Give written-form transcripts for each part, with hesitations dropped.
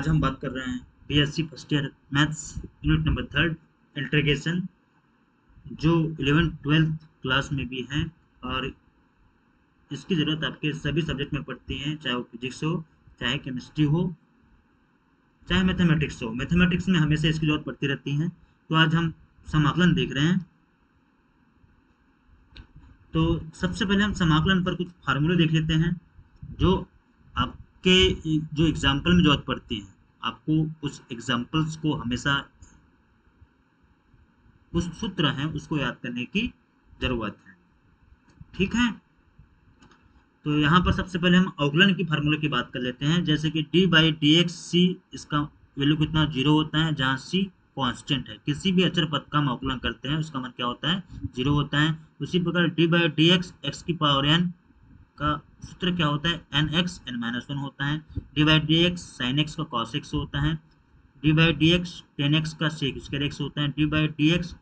आज हम बात कर रहे हैं BSc first year maths unit number 3 integration, जो 11th-12th क्लास में भी हैं और इसकी ज़रूरत आपके सभी सब्जेक्ट में पड़ती है, चाहे वो फिजिक्स हो, चाहे केमिस्ट्री हो, चाहे मैथमेटिक्स हो। मैथमेटिक्स में हमेशा इसकी ज़रूरत पड़ती रहती है। तो आज हम समाकलन देख रहे हैं। तो सबसे पहले हम समाकलन पर कुछ फार्मूले देख लेते हैं जो आपके जो एग्जाम्पल में ज़रूरत पड़ती है। आपको उस एग्जाम्पल्स को हमेशा उस सूत्र है उसको याद करने की जरूरत है। ठीक है, तो यहाँ पर सबसे पहले हम अवकलन की फार्मूले की बात कर लेते हैं। जैसे कि डी बाई डी एक्स सी, इसका वैल्यू कितना 0 होता है, जहाँ सी कांस्टेंट है। किसी भी अचर पद का हम अवकलन करते हैं उसका मान क्या होता है, 0 होता है। उसी प्रकार D by D x x की पावर n का सूत्र क्या होता है, एन एक्स एन माइनस 1 होता है। D by D x sine x का कॉस एक्स होता है। D by D x tan x का सेक स्क्वायर एक्स होता है। D by D x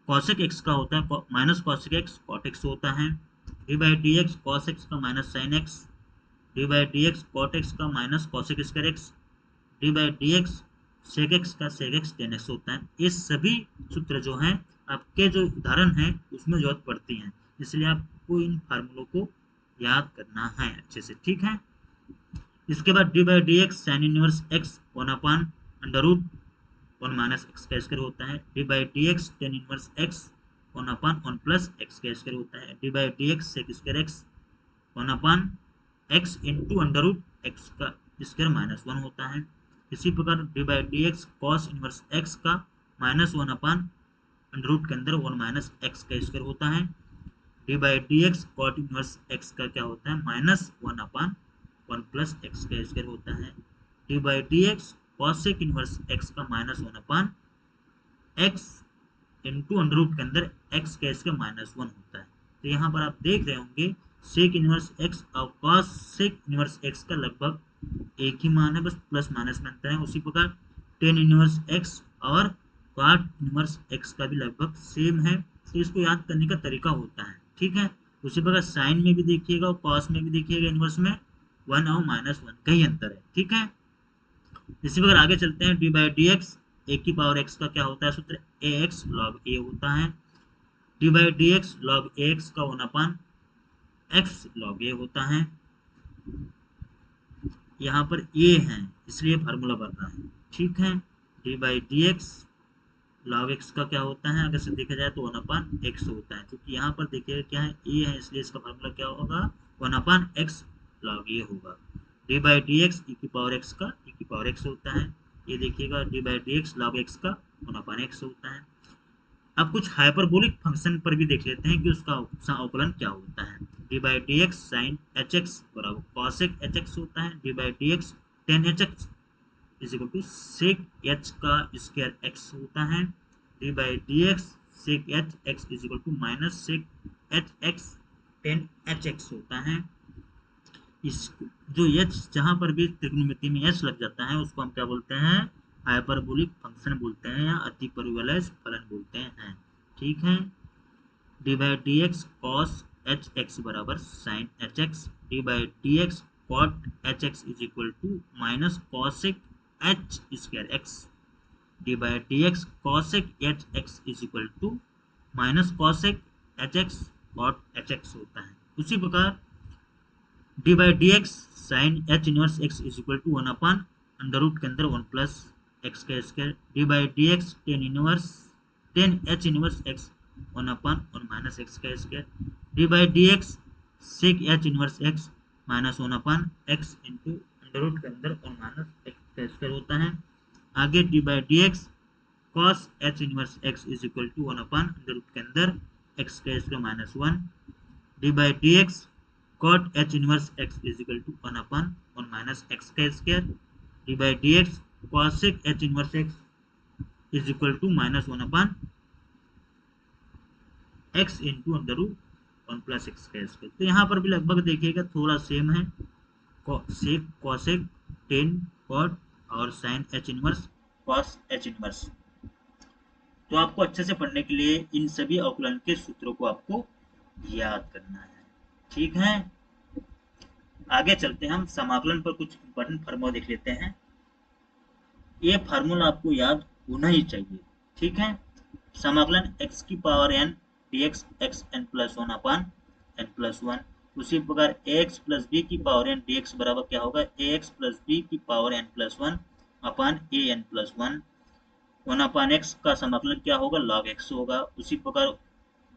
cosec x का होता है minus cosec x cot x होता है। D by D x cos x का minus sine x, d by D x cot x का minus cosec square x, d by D x sec x का सेक x tan X होता है। ये सभी सूत्र जो हैं आपके जो उदाहरण हैं उसमें जरूरत पड़ती हैं, इसलिए आपको इन फार्मूलों को याद करना है अच्छे से। ठीक है, इसके बाद D by D x sine inverse X 1 under root 1 minus x का स्क्वायर होता है। D by D x tan inverse x 1/1 plus x का स्क्वायर होता है। D by D x sec square X 1/x into under root x का square minus 1 होता है। इसी प्रकार D by D x cos inverse x का minus 1 under root के अंदर 1 माइनस एक्स का स्क्वायर होता है। D by D x cot inverse x का क्या होता है, माइनस 1/1 प्लस एक्स का स्क्वायर होता है। D by D x cosec inverse x का minus 1/x into under root के अंदर एक्स का स्क्वायर माइनस 1 होता है। तो यहाँ पर आप देख रहे होंगे सेक इनवर्स एक्स और कॉस सेक इनवर्स एक्स का लगभग एक ही मान है, बस प्लस माइनस में अंतर है। उसी प्रकार टेन इनवर्स एक्स और कॉट इनवर्स एक्स का भी लगभग सेम है, तो इसको याद करने का तरीका होता है। ठीक है, उसी प्रकार साइन में भी देखिएगा और कॉस में भी देखिएगा, इनवर्स में 1 और माइनस 1 का ही अंतर है। ठीक है, इसी प्रकार आगे चलते हैं। डी बाई डी एक्स ए की पावर एक्स का क्या होता है सूत्र, ए एक्स लॉग ए होता है। D by D x log A x का 1/x लॉग ए होता है। यहाँ पर ए है इसलिए फार्मूला बन रहा है। ठीक है, D by D x log x का क्या होता है, अगर से देखा जाए तो 1/x होता है। क्योंकि यहाँ पर देखिए क्या है, ए है, इसलिए इसका फार्मूला क्या होगा, 1/x लॉग ए होगा। डी बाई डी एक्स ई की पावर एक्स का ई की पावर एक्स होता है। ये देखिएगा D by D x log x का 1/x होता है। अब कुछ हाइपरबोलिक फंक्शन पर भी देख लेते हैं कि उसका अवकलन क्या होता है। D by D x sine H x बराबर कॉसेक एच एक्स होता है। D by D x tan H x is equal to sec H का स्क्वायर एक्स होता है। D by D x sec H x is equal to minus sec H X tan H x होता है। इस जो H जहाँ पर भी त्रिकोणमिति में एच लग जाता है उसको हम क्या बोलते हैं, हाइपरबोलिक फंक्शन बोलते हैं या अति परिवलय फलन बोलते हैं। ठीक है, D by D x cos h x बराबर sine H x, d by D x cot h x is equal to minus cosec h square x, d by D x cosec H x is equal to minus cosec H x cot h x होता है। उसी प्रकार D by D x sine H inverse x is equal to 1/अंडर root के अंदर 1 plus x का square, d by D x tan h inverse x 1/1 minus x का square, d by D x sec h inverse x minus 1/x into under root के अंदर 1 minus x का square होता है। आगे d by D x cos H inverse x is equal to 1/अंडर root के अंदर एक्स का square minus 1, d by D x cot h inverse x is equal to 1/1 minus x का square, d by D x cosec h inverse x is equal to minus 1/x into under root 1 plus x का square. तो यहाँ पर भी लगभग देखिएगा थोड़ा same है, सेक कॉसेक टेन कॉट और sine H inverse cos H inverse. तो आपको अच्छे से पढ़ने के लिए इन सभी अवकलन के सूत्रों को आपको याद करना है। ठीक है, आगे चलते हैं, हम समाकलन पर कुछ इंपॉर्टेंट फॉर्मूला देख लेते हैं। ये फार्मूला आपको याद होना ही चाहिए। ठीक है, समाकलन x की power n dx x n plus one upon n plus one. उसी प्रकार ax प्लस बी की पावर n dx बराबर क्या होगा, ax प्लस बी की power n plus one upon a n plus one. One upon x का समाकलन क्या होगा, लॉग एक्स होगा। उसी प्रकार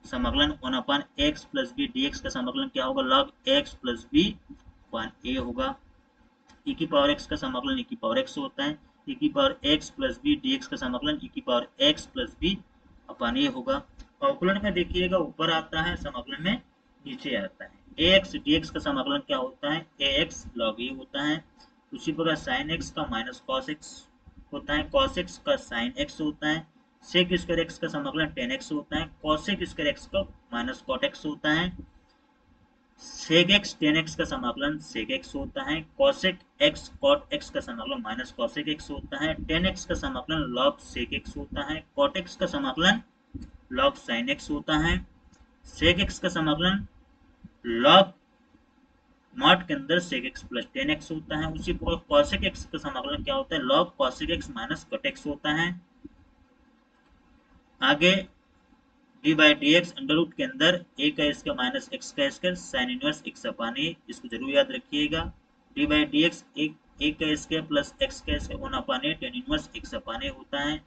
समाकलन one upon X plus B D X का समाकलन क्या होगा, log x plus B upon A होगा। e की पावर x का समाकलन e की पावर x होता है। e की power x plus B D X का समाकलन e की power x plus B upon A होगा। अवकलन में देखिएगा ऊपर आता है, समाकलन में नीचे आता है। ax dx का समाकलन क्या होता है, ax log a होता है। उसी प्रकार साइन x का माइनस कॉस x होता है, cos x का साइन x होता है। सेक स्क्वायर x का समाकलन टेन x होता है, cosec स्क्वायर x का माइनस कॉट x होता है। सेक एक्स टेन एक्स का समाकलन सेक एक्स होता है, कॉसेक एक्स कॉट एक्स का समाकलन माइनस कॉसेक एक्स होता है। टेन एक्स का समाकलन लॉग सेक एक्स होता है, कॉट एक्स का समाकलन लॉग साइन एक्स होता है। सेक एक्स का समाकलन लॉग मॉड के अंदर sec X plus tan X होता है। उसी प्रकार कॉसेक एक्स का समाकलन क्या होता है, log cosec x minus cot x होता है। आगे d by D x under root के अंदर ए का स्क्वायर माइनस एक्स का square sine inverse x upon a, इसको जरूर याद रखिएगा। D by D x a का स्क्वायर प्लस एक्स का square one upon a tan inverse x upon a होता है।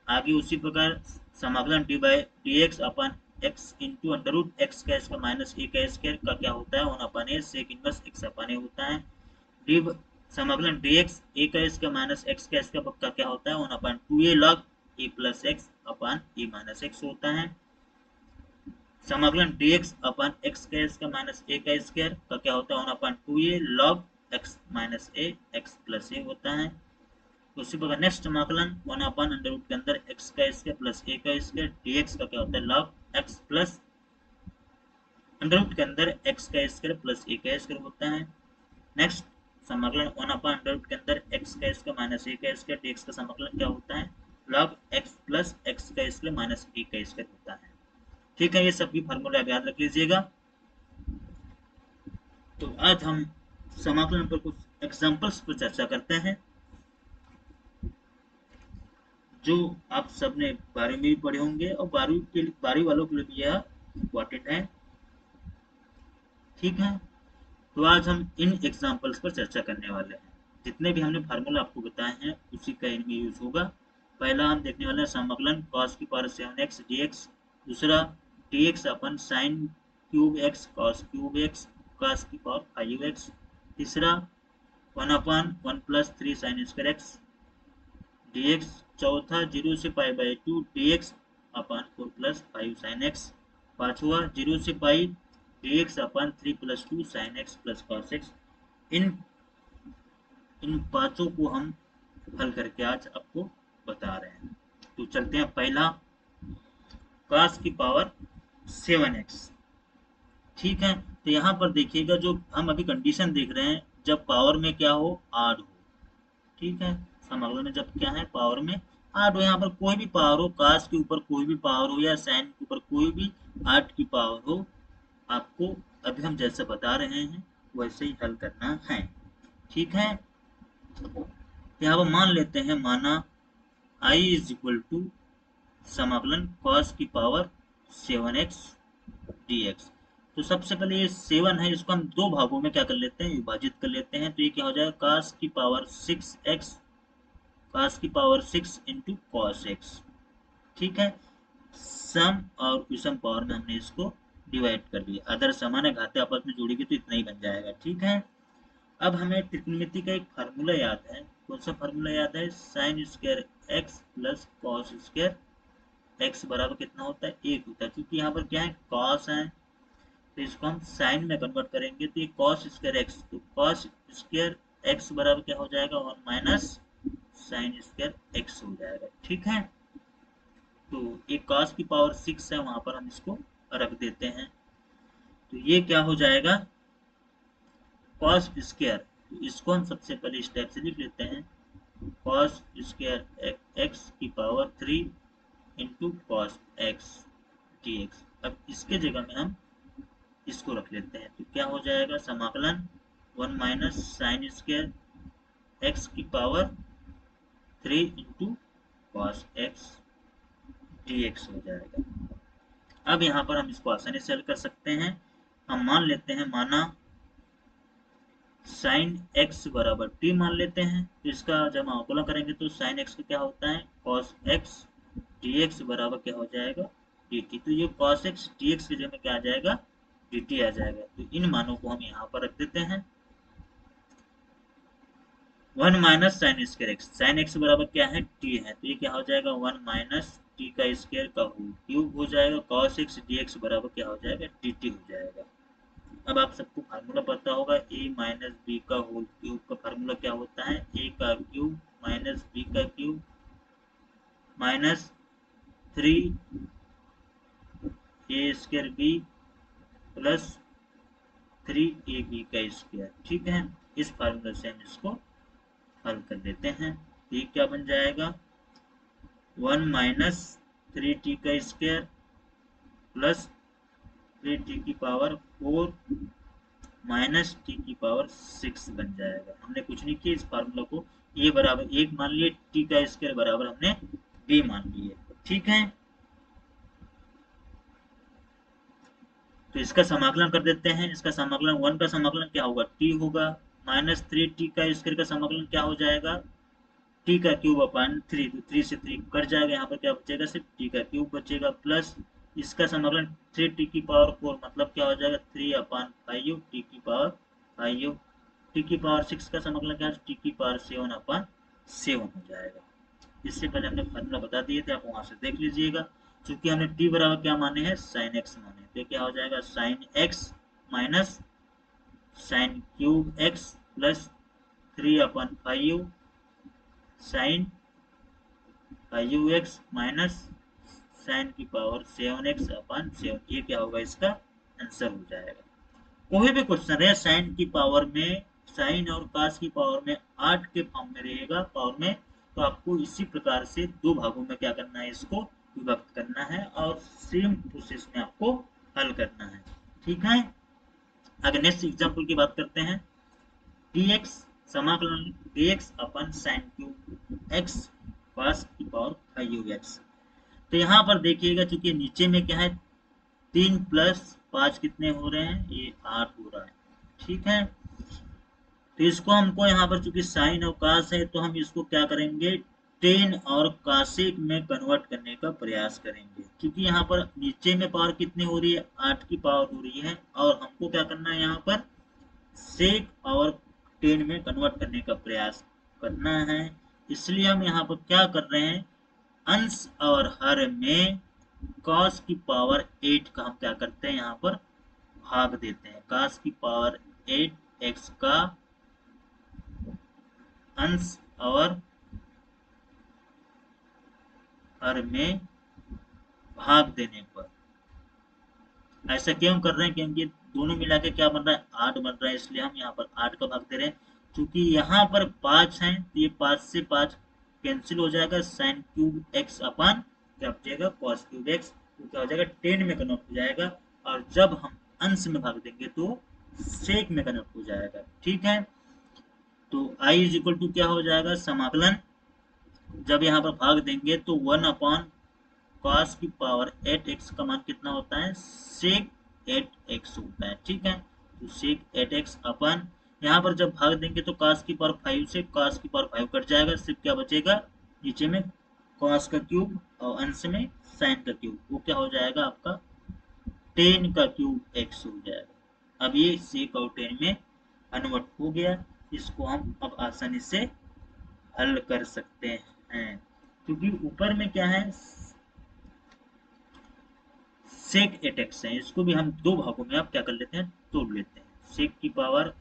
आगे उसी प्रकार समाकलन d by D x upon x into under root x का स्क्वायर माइनस ए का स्क्वायर का क्या होता है, one upon a sec inverse x upon a होता है। डी समाकलन डी एक्स ए का स्क्वायर माइनस एक्स का स्क्वायर का क्या होता है, one upon two a log a plus x upon a minus x होता है। समाकलन dx अपन एक्स का स्क्वायर माइनस ए का स्क्वायर का क्या होता है, one upon two a log x minus A x plus ए होता है। उसी प्रकार नेक्स्ट समाकलन वन अपन अंडर रूट के अंदर एक्स का स्क्वायर प्लस ए का स्क्वायर dx का क्या होता है, log x plus under root के अंदर एक्स का स्क्वायर प्लस ए का स्क्वायर होता है। नेक्स्ट समाकलन वन अपन अंडर रूट के अंदर एक्स का स्क्वायर माइनस ए का स्क्वायर dx का समाकलन क्या होता है, लॉग एक्स प्लस एक्स का स्क्वायर माइनस ए का स्क्वायर होता है। ठीक है, ये सभी फार्मूला याद रख लीजिएगा। तो आज हम समाकलन पर कुछ एग्जांपल्स पर चर्चा करते हैं, जो आप सबने 12वीं में भी पढ़े होंगे और 12वीं वालों के लिए भी यह इम्पोर्टेंट है। ठीक है, तो आज हम इन एग्जांपल्स पर चर्चा करने वाले हैं। जितने भी हमने फार्मूला आपको बताए हैं उसी का इनमें यूज होगा। पहला हम देखने वाले हैं समाकलन cos की पावर 7x dx। दूसरा dx upon sine cube x cos cube x cos की पावर 5x। तीसरा 1 upon 1 plus 3 sine square x dx। चौथा 0 से pi by 2 dx upon 4 plus 5 sine x. पांचवा 0 से pi dx upon 3 plus 2 sine x plus cos x. इन पांचों को हम हल करके आज आपको बता रहे हैं। तो चलते हैं, पहला cos की पावर 7x। ठीक है, तो यहाँ पर देखिएगा जो हम अभी कंडीशन देख रहे हैं, जब पावर में क्या हो, आड हो। ठीक है, समाकलन में जब क्या है, पावर में आड हो। यहाँ पर कोई भी पावर हो, cos के ऊपर कोई भी पावर हो या sin के ऊपर कोई भी 8 की पावर हो, आपको अभी हम जैसे बता रहे हैं वैसे ही हल करना है। ठीक है, यहाँ पर मान लेते हैं, माना I इज इक्वल टू समाकलन cos की पावर 7x dx। तो सबसे पहले ये 7 है, इसको हम दो भागों में क्या कर लेते हैं, विभाजित कर लेते हैं। तो ये क्या हो जाएगा, cos की पावर 6x, cos की पावर 6 इंटू कॉस एक्स। ठीक है, सम और विषम पावर में हमने इसको डिवाइड कर लिया। अदर समान घाते आपस में जोड़ेगी तो इतना ही बन जाएगा। ठीक है, अब हमें त्रिकोणमिति का एक फार्मूला याद है। कौन सा फार्मूला याद है, sign square x plus cos square x बराबर कितना होता है, 1 होता है। क्योंकि यहाँ पर क्या है, कॉस है, तो इसको हम साइन में कन्वर्ट करेंगे तो ये कॉस स्क्वायर एक्स, तो कॉस स्क्वायर एक्स बराबर क्या हो जाएगा, 1 माइनस साइन स्क्वायर एक्स हो जाएगा। ठीक है, तो ये cos की पावर 6 है, वहां पर हम इसको रख देते हैं। तो ये क्या हो जाएगा, cos स्क्वायर, तो इसको हम सबसे पहले इस टाइप से लिख लेते हैं, cos स्क्वायर एक्स की power 3 into cos x dx। अब इसके जगह में हम इसको रख लेते हैं, तो क्या हो जाएगा, समाकलन 1 माइनस साइन स्क्वायर एक्स की power 3 into cos x d x हो जाएगा। अब यहाँ पर हम इसको आसानी से हल कर सकते हैं। हम मान लेते हैं, माना साइन एक्स बराबर टी मान लेते हैं, तो इसका जब हम अवकलन करेंगे तो साइन एक्स का क्या होता है, कॉस एक्स डी एक्स बराबर क्या हो जाएगा, डी टी। तो ये कॉस एक्स डी एक्स की जगह में क्या आ जाएगा, डी टी आ जाएगा। तो इन मानों को हम यहाँ पर रख देते हैं। 1 minus sign square x, sine x बराबर क्या है, टी है, तो ये क्या हो जाएगा 1 माइनस टी का स्क्वायर का होल क्यूब हो जाएगा। कॉस एक्स डी एक्स बराबर क्या हो जाएगा, डी टी हो जाएगा। अब आप सबको फार्मूला पता होगा, ए माइनस बी का होल क्यूब का फार्मूला क्या होता है, ए का क्यूब माइनस बी का cube minus 3 a square b plus 3 a b का स्क्वायर। ठीक है, इस फार्मूला से हम इसको हल कर देते हैं। तो ये क्या बन जाएगा, 1 माइनस 3t का स्क्वायर प्लस 3t की पावर 4 माइनस टी की पावर 6 बन जाएगा। हमने कुछ नहीं किया, इस फार्मूला को ए बराबर 1 मान लिए, टी का स्क्वायर बराबर हमने बी मान लिए। ठीक है, तो इसका समाकलन कर देते हैं। इसका समाकलन 1 का समाकलन क्या होगा, टी होगा, माइनस 3t का स्क्वायर का समाकलन क्या हो जाएगा, टी का क्यूब अपन 3, तो 3 से 3 कट जाएगा, यहाँ पर क्या बचेगा, सिर्फ टी का क्यूब बचेगा, प्लस इसका समाकलन 3t की पावर 4 मतलब क्या हो जाएगा 3/5 टी की पावर 5, टी की पावर 6 का समाकलन क्या है, टी की पावर 7/7 हो जाएगा। इससे पहले हमने फार्मूला बता दिए थे, आप वहां से देख लीजिएगा। चूंकि हमने टी बराबर क्या माने हैं, साइन एक्स माने, तो क्या हो जाएगा sine x minus sine cube x plus 3/5 sine 5x minus sine की पावर 7x/7। ये क्या होगा, इसका आंसर हो जाएगा। कोई भी क्वेश्चन है साइन की पावर में, साइन और कास की पावर में 8 के फॉर्म में रहेगा पावर में, तो आपको इसी प्रकार से दो भागों में क्या करना है, इसको विभक्त करना है और सेम प्रोसेस में आपको हल करना है। ठीक है, अगर नेक्स्ट एग्जांपल की बात करते हैं, dx समाकलन dx upon sine cube x cos की पावर 5x। तो यहाँ पर देखिएगा, चूंकि नीचे में क्या है 3 प्लस 5 कितने हो रहे हैं, ये 8 हो रहा है। ठीक है, तो इसको हमको यहाँ पर चूंकि साइन और कास है, तो हम इसको क्या करेंगे, टेन और कासेक में कन्वर्ट करने का प्रयास करेंगे। क्योंकि यहाँ पर नीचे में पावर कितनी हो रही है, 8 की पावर हो रही है, और हमको क्या करना है, यहाँ पर सेक और 10 में कन्वर्ट करने का प्रयास करना है। इसलिए हम यहाँ पर क्या कर रहे हैं, अंश और हर में cos की पावर 8 का हम क्या करते हैं, यहाँ पर भाग देते हैं। cos की पावर 8 x का अंश और हर में भाग देने पर, ऐसा क्यों कर रहे हैं, क्योंकि दोनों मिला के क्या बन रहा है, 8 बन रहा है, इसलिए हम यहाँ पर 8 का भाग दे रहे हैं। क्योंकि यहाँ पर 5 है, तो ये 5 से 5 कैंसिल हो जाएगा, साइन क्यूब एक्स अपन क्या बचेगा, कॉस क्यूब एक्स, तो क्या हो जाएगा 10 में कन्वर्ट हो जाएगा, और जब हम अंश में भाग देंगे तो सेक में कन्वर्ट हो जाएगा। ठीक है, तो i इज इक्वल टू क्या हो जाएगा, समाकलन जब यहाँ पर भाग देंगे तो 1 cos की पावर 8x का मान कितना होता है, सेक 8x होता है। ठीक है, तो सेक 8x अपन यहाँ पर जब भाग देंगे तो cos की पावर 5 से cos की पावर 5 कट जाएगा, सिर्फ क्या बचेगा, नीचे में cos का क्यूब और अंश में sin का क्यूब, वो क्या हो जाएगा आपका 10 का क्यूब x हो जाएगा। अब ये सेक और 10 में कन्वर्ट हो गया, इसको हम अब आसानी से हल कर सकते हैं। क्योंकि ऊपर में क्या है, सेक 8x है, इसको भी हम दो भागों में आप क्या कर लेते हैं, तोड़ लेते हैं। सेक की power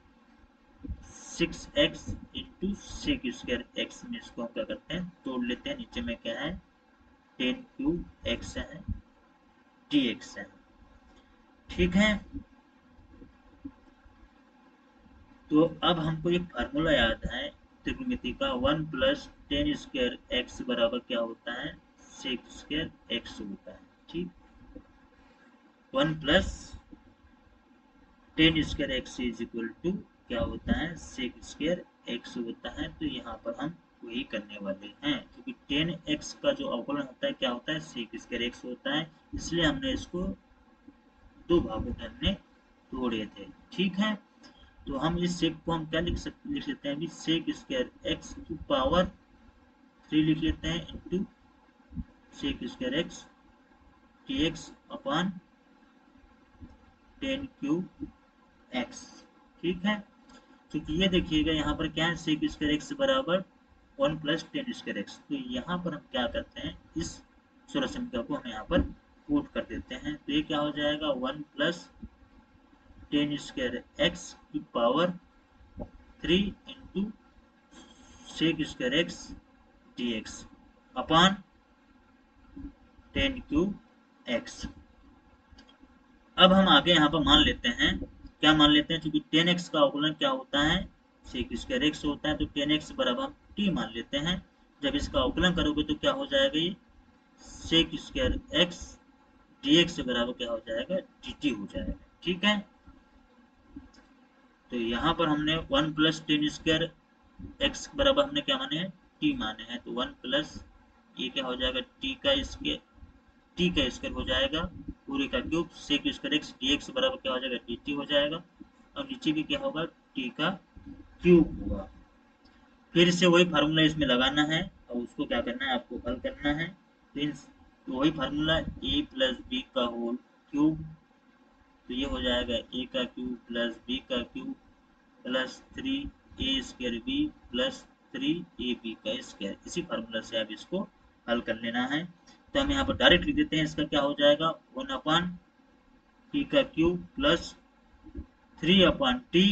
6x into sec square x में इसको हम क्या करते हैं, तोड़ लेते हैं। नीचे में क्या है 10 क्यूब x है, dx है। ठीक है, तो अब हमको एक फार्मूला याद है त्रिकोणमिति का, 1 प्लस 10 स्क्वायर x बराबर क्या होता है, सेक स्क्वायर x होता है। ठीक, 1 plus 10 square x is equal to क्या होता है, सेक स्क्वायर एक्स होता है। तो यहाँ पर हम वही करने वाले हैं, क्योंकि 10x का जो अवकलन होता है क्या होता है, sec स्क्वायर x होता है, इसलिए हमने इसको दो भागों में हमने तोड़े थे। ठीक है, तो हम इस सेक को हम क्या लिख लेते हैं अभी, सेक स्क्वायर x की पावर 3 लिख लेते हैं into sec square x dx upon 10 cube x। ठीक है, क्योंकि ये देखिएगा यहाँ पर क्या है, सेक स्क्वायर एक्स बराबर 1 प्लस 10 स्क्वायर एक्स। तो यहाँ पर हम क्या करते हैं, इस सोलह समीकरण को हम यहाँ पर पुट कर देते हैं, तो ये क्या हो जाएगा 1 प्लस 10 स्क्वायर एक्स की power 3 into sec square x d x upon 10 cube x. अब हम आगे यहाँ पर मान लेते हैं, क्या मान लेते हैं, क्योंकि 10x का अवकलन क्या होता है, सेक स्क्वायर एक्स होता है, तो 10x बराबर हम t मान लेते हैं। जब इसका अवकलन करोगे तो क्या हो जाएगा, ये सेक स्क्वायर एक्स dx बराबर क्या हो जाएगा, dt हो जाएगा। ठीक है, तो यहाँ पर हमने 1 प्लस 10 स्क्वायर एक्स बराबर हमने क्या माने हैं, t माने हैं, तो 1 प्लस ये क्या हो जाएगा, t का स्क्वायर हो जाएगा पूरे का cube, sec square x dx बराबर क्या हो जाएगा, dt हो जाएगा, और नीचे भी क्या होगा, t का क्यूब होगा। फिर से वही फार्मूला इसमें लगाना है और उसको क्या करना है, आपको हल करना है। तो वही फार्मूला a प्लस बी का होल क्यूब, तो ये हो जाएगा a का क्यूब प्लस b का cube plus 3a square b plus 3ab का स्क्वायर। इसी फार्मूला से आप इसको हल कर लेना है। तो हम यहाँ पर डायरेक्ट लिख देते हैं, इसका क्या हो जाएगा 1 अपॉन टी का cube plus 3 upon T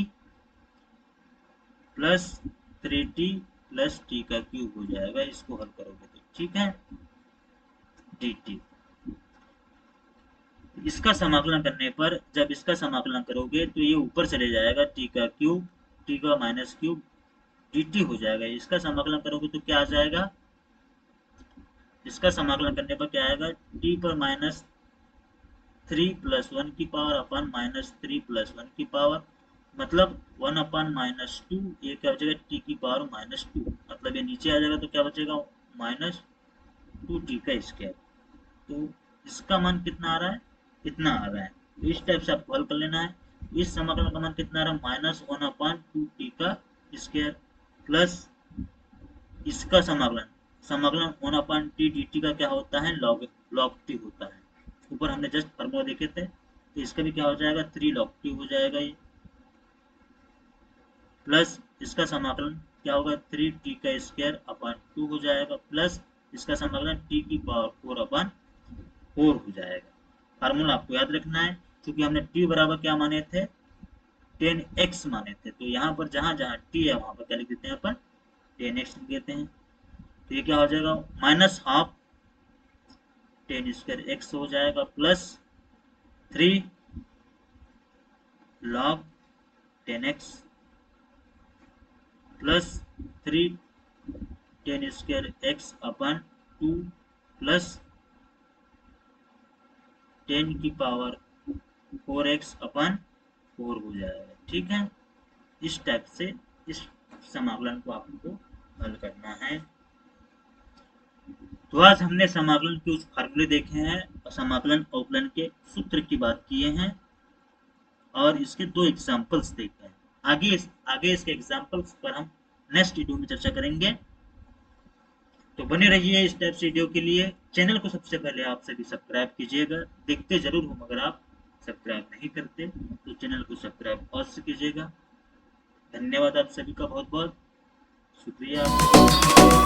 plus 3t plus T का क्यूब हो जाएगा, इसको हल करोगे तो। ठीक है, dt इसका समाकलन करने पर, जब इसका समाकलन करोगे तो ये ऊपर चले जाएगा, टी का क्यूब टी का माइनस क्यूब dt हो जाएगा। इसका समाकलन करोगे तो क्या आ जाएगा, इसका समाकलन करने पर क्या आएगा, टी पर माइनस 3 प्लस 1 की पावर अपन माइनस 3 प्लस 1 की पावर, मतलब 1 अपन माइनस 2, ये क्या बचेगा, टी की पावर माइनस 2, मतलब ये नीचे आ जाएगा तो क्या बचेगा, माइनस 2t का स्क्वायर। तो इसका मान कितना आ रहा है, इतना आ रहा है। तो इस टाइप से आपको हल कर लेना है। इस समाकलन का मान कितना आ रहा है, माइनस 1 अपॉन 2t का स्क्वायर प्लस इसका समाकलन 1 अपॉन टी dt का क्या होता है, log t होता है। ऊपर हमने जस्ट फॉर्मूला देखे थे, तो इसका भी क्या हो जाएगा, 3 log t हो जाएगा ये, प्लस इसका समाकलन क्या होगा, 3t का स्क्वायर अपॉन 2 हो जाएगा, प्लस इसका समाकलन t की पावर 4 अपॉन 4 हो जाएगा। फार्मूला आपको याद रखना है, क्योंकि हमने t बराबर क्या माने थे, 10x माने थे, तो यहाँ पर जहां जहां t है वहां पर क्या लिख देते हैं अपन, 10x लिख देते हैं। तो ये क्या हो जाएगा, माइनस हाफ 10 स्क्वायर एक्स हो जाएगा plus 3 log 10x plus 3 10 square x upon 2 plus 10 की पावर 4x अपन 4 हो जाएगा। ठीक है, इस टाइप से इस समाकलन को आपको हल करना है। तो आज हमने समाकलन के उस फार्मूले देखे हैं और समाकलन अवकलन के सूत्र की बात किए हैं और इसके दो एग्जांपल्स देखे हैं। आगे इसके एग्जांपल्स पर हम नेक्स्ट वीडियो में चर्चा करेंगे। तो बने रहिए इस टाइप से वीडियो के लिए। चैनल को सबसे पहले आप सभी सब्सक्राइब कीजिएगा, देखते जरूर हो मगर आप सब्सक्राइब नहीं करते, तो चैनल को सब्सक्राइब अवश्य कीजिएगा। धन्यवाद आप सभी का बहुत बहुत शुक्रिया।